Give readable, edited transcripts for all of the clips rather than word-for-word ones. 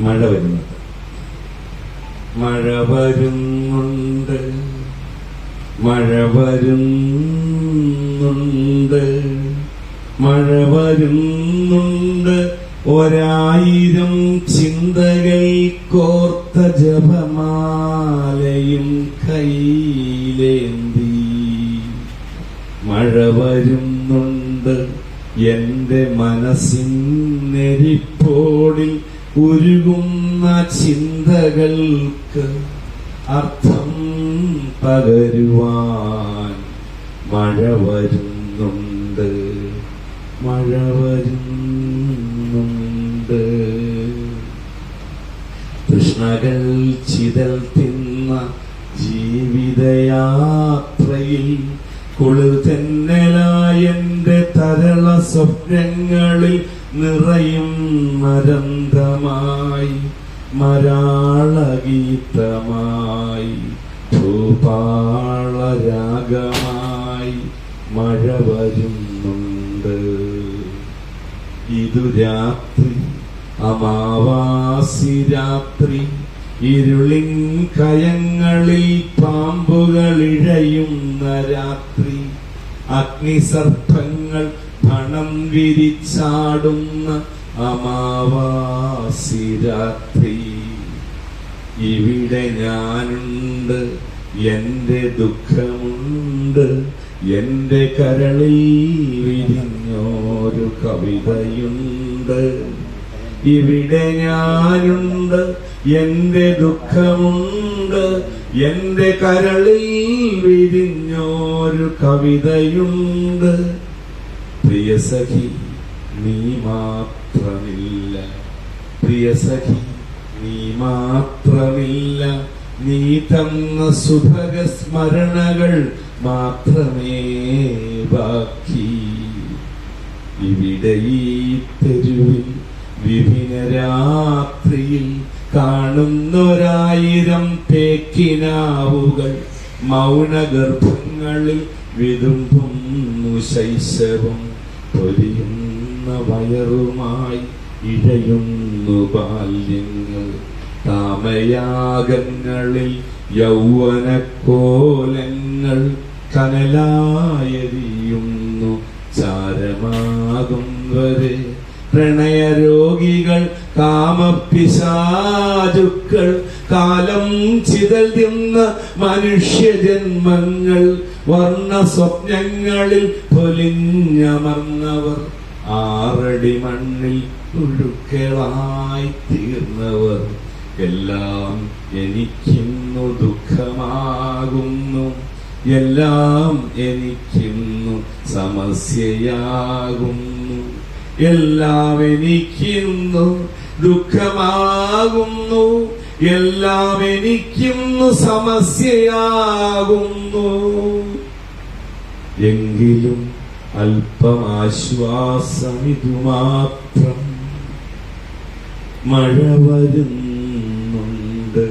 മഴ വരുന്നുണ്ട്, മഴ വരുന്നുണ്ട്, മഴ വരുന്നുണ്ട്, മഴ വരുന്നുണ്ട്. 1000 ചിന്തകൾ കോർത്ത ജപമാലയും കയ്യിലേന്തി മഴ വരുന്നുണ്ട്. എന്റെ മനസ്സിനെരിപ്പോടിൽ ഉരുകുന്ന ചിന്തകൾക്ക് അർത്ഥം പകരുവാൻ മഴ വരുന്നുണ്ട്, മഴ വരുന്നുണ്ട്. തൃഷ്ണകൾ ചിതൽ തിന്ന ജീവിതയാത്രയിൽ കുളിർ തെന്നലായ എന്റെ തരള സ്വപ്നങ്ങളിൽ നിറയും മരന്തമായി മരാളഗീതമായി ഭൂപാളരാഗമായി മഴ വരുന്നുണ്ട്. ഇതു രാത്രി, അമാവാസി രാത്രി, ഇരുളിൻ കയങ്ങളിൽ പാമ്പുകൾ ഇഴയുന്ന രാത്രി, അഗ്നിസർപ്പങ്ങൾ പണം വിരിച്ചാടുന്ന അമാവാസി രാത്രി. ഇവിടെ ഞാനുണ്ട്, എന്റെ ദുഃഖമുണ്ട്, എന്റെ കരളിൽ വിരിഞ്ഞൊരു കവിതയുണ്ട്. ഇവിടെ ഞാനുണ്ട്, എന്റെ ദുഃഖമുണ്ട്, എന്റെ കരളിൽ വിരിഞ്ഞൊരു കവിതയുണ്ട്. പ്രിയ സഖി നീ മാത്രമില്ല, പ്രിയ സഖി നീ മാത്രമില്ല, നീ തന്ന സുഭഗ സ്മരണകൾ മാത്രമേ ബാക്കി. ഇവിടെ ഈ തെരുവിൽ വിഭിന്ന രാത്രിയിൽ കാണുന്നൊരായിരം പേക്കിനാവുകൾ മൗനഗർഭങ്ങളിൽ വിതുമ്പുന്നു ശൈശവം. പൊരിയുന്ന വയറുമായി ഇഴയുന്നു ബാല്യങ്ങൾ, താമയാഗങ്ങളിൽ യൗവനക്കോലങ്ങൾ കനലായെരിയുന്നു ചാരമാകും വരെ. പ്രണയരോഗികൾ, കാമപിശാചുക്കൾ, കാലം ചിതൽന്ന മനുഷ്യജന്മങ്ങൾ, വർണ്ണ സ്വപ്നങ്ങളിൽ പൊലിഞ്ഞമർന്നവർ, 6 അടി മണ്ണിൽ പുഴുക്കളായി തീർന്നവർ. എല്ലാം എനിക്കിന്നു ദുഃഖമാകുന്നു, എല്ലാം എനിക്കിന്നു സമസ്യയാകുന്നു, എല്ലാം എനിക്കിന്നു ദുഃഖമാകുന്നു, എല്ലാം എനിക്കിന്നു സമസ്യയാകുന്നു. എങ്കിലും അല്പമാശ്വാസമിതു മാത്രം, മഴ വരുന്നുണ്ട്,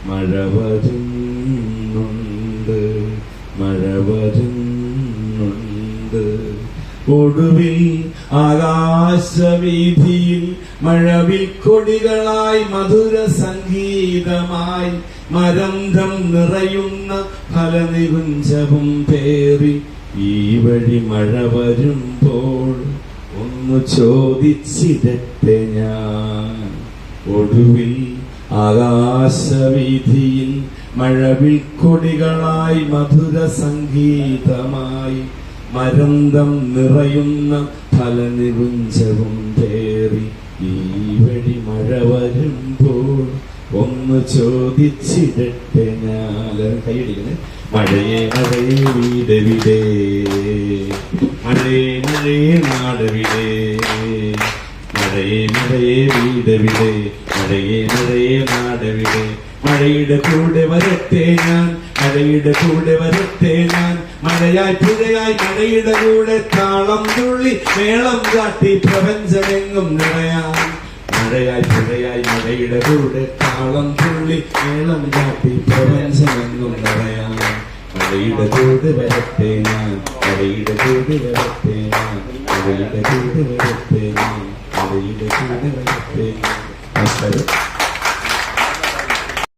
മഴ വരുന്നുണ്ട്, മഴ വരുന്നുണ്ട്. ഒടുവിൽ ആകാശവീഥിയിൽ മഴവിൽ കൊടികളായി മധുര സംഗീതമായി മരന്തം നിറയുന്ന ഫലനികുഞ്ചവും പേറി ഈ വഴി മഴ വരുമ്പോൾ ഒന്ന് ചോദിച്ചിടട്ടെ ഞാൻ. ഒടുവിൽ ആകാശവീഥിയിൽ മഴവിൽ കൊടികളായി മധുര സംഗീതമായി മരന്തം നിറയുന്ന ഫലനികുഞ്ചവും പേറി ഈ വഴി മഴ വരുമ്പോൾ ഒന്ന് ചോദിച്ചിടട്ടെ ഞാൻ. കൈയടിക്കണേ. മഴയേ മഴയേ വീടവിടെ, മഴയേ മഴയേ നാടവിടെ, മഴയേ മഴയേ വീടവിടെ, മഴയേ മഴയേ നാടവിടെ. മഴയുടെ കൂടെ വരട്ടെ ഞാൻ, മഴയുടെ കൂടെ വരട്ടെ ഞാൻ, മഴയായി പുഴയായി മഴയുടെ കൂടെ താളം തുള്ളി മേളം കാട്ടി പ്രപഞ്ചമെങ്ങും നിറയാൻ. മഴയായി പുഴയായി മഴയുടെ കൂടെ താളം തുള്ളി മേളം കാട്ടി പ്രപഞ്ചമെങ്ങും നിറയാൻ. മഴയുടെ കൂടെ വരട്ടെ ഞാൻ, മഴയുടെ കൂടെ വരട്ടെ ഞാൻ, മഴയുടെ കൂടെ വരട്ടെ ഞാൻ, മഴയുടെ കൂടെ വരട്ടെ ഞാൻ. നമസ്കാരം.